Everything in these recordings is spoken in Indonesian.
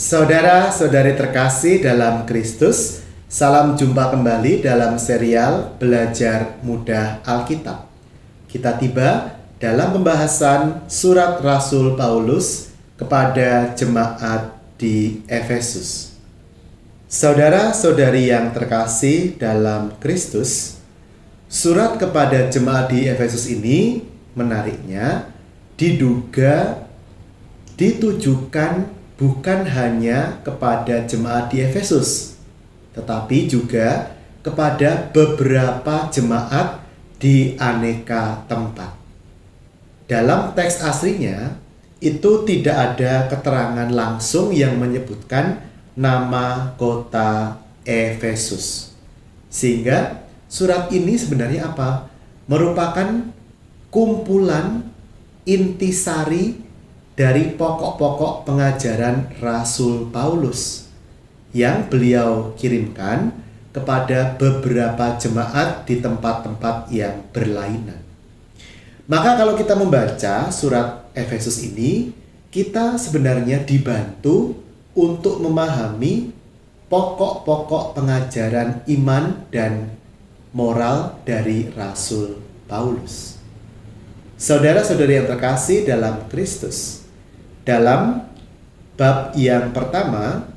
Saudara-saudari terkasih dalam Kristus, salam jumpa kembali dalam serial Belajar Mudah Alkitab. Kita tiba dalam pembahasan surat Rasul Paulus kepada jemaat di Efesus. Saudara-saudari yang terkasih dalam Kristus, surat kepada jemaat di Efesus ini menariknya diduga ditujukan bukan hanya kepada jemaat di Efesus, tetapi juga kepada beberapa jemaat di aneka tempat. Dalam teks aslinya, itu tidak ada keterangan langsung yang menyebutkan nama kota Efesus. Sehingga surat ini sebenarnya apa? Merupakan kumpulan intisari dari pokok-pokok pengajaran Rasul Paulus yang beliau kirimkan kepada beberapa jemaat di tempat-tempat yang berlainan. Maka kalau kita membaca surat Efesus ini, kita sebenarnya dibantu untuk memahami pokok-pokok pengajaran iman dan moral dari Rasul Paulus. Saudara-saudari yang terkasih dalam Kristus, dalam bab yang pertama,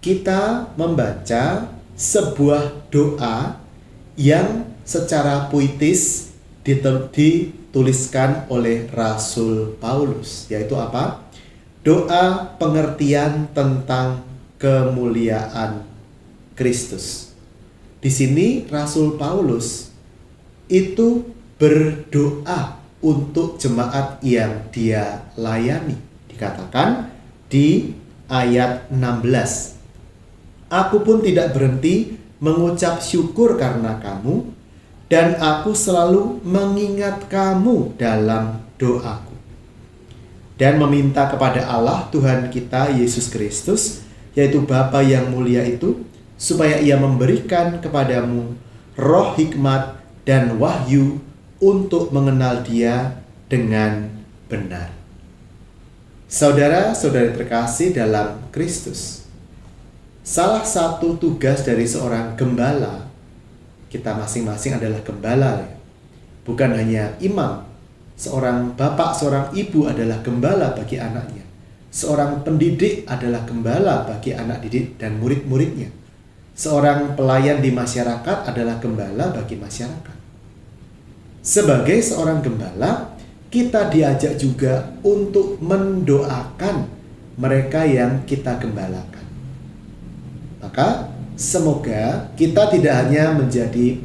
kita membaca sebuah doa yang secara puitis dituliskan oleh Rasul Paulus, yaitu apa? Doa pengertian tentang kemuliaan Kristus. Di sini Rasul Paulus itu berdoa untuk jemaat yang dia layani. Dikatakan di ayat 16, "Aku pun tidak berhenti mengucap syukur karena kamu, dan aku selalu mengingat kamu dalam doaku, dan meminta kepada Allah Tuhan kita Yesus Kristus, yaitu Bapa yang mulia itu, supaya Ia memberikan kepadamu roh hikmat dan wahyu untuk mengenal Dia dengan benar." Saudara-saudari terkasih dalam Kristus, salah satu tugas dari seorang gembala, kita masing-masing adalah gembala, bukan hanya imam. Seorang bapak, seorang ibu adalah gembala bagi anaknya. Seorang pendidik adalah gembala bagi anak didik dan murid-muridnya. Seorang pelayan di masyarakat adalah gembala bagi masyarakat. Sebagai seorang gembala, kita diajak juga untuk mendoakan mereka yang kita gembalakan. Maka semoga kita tidak hanya menjadi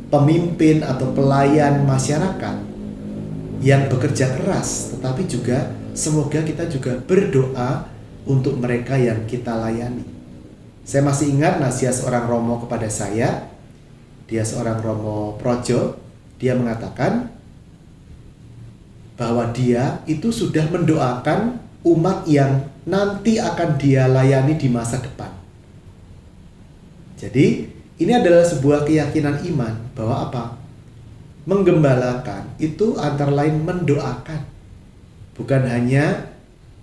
pemimpin atau pelayan masyarakat yang bekerja keras, tetapi juga semoga kita juga berdoa untuk mereka yang kita layani. Saya masih ingat nasihat seorang romo kepada saya. Dia seorang romo projo. Dia mengatakan bahwa dia itu sudah mendoakan umat yang nanti akan dia layani di masa depan. Jadi ini adalah sebuah keyakinan iman bahwa apa? Menggembalakan itu antara lain mendoakan, bukan hanya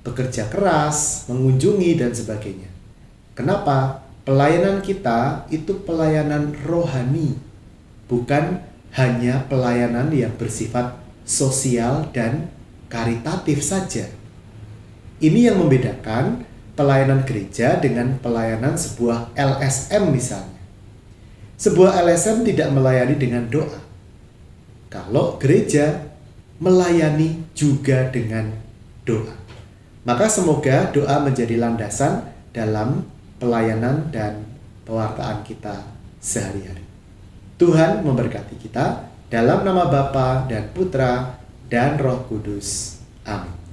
bekerja keras, mengunjungi dan sebagainya. Kenapa? Pelayanan kita itu pelayanan rohani, bukan hanya pelayanan yang bersifat sosial dan karitatif saja. Ini yang membedakan pelayanan gereja dengan pelayanan sebuah LSM misalnya. Sebuah LSM tidak melayani dengan doa. Kalau gereja melayani juga dengan doa. Maka semoga doa menjadi landasan dalam pelayanan dan pewartaan kita sehari-hari. Tuhan memberkati kita dalam nama Bapa dan Putra dan Roh Kudus. Amin.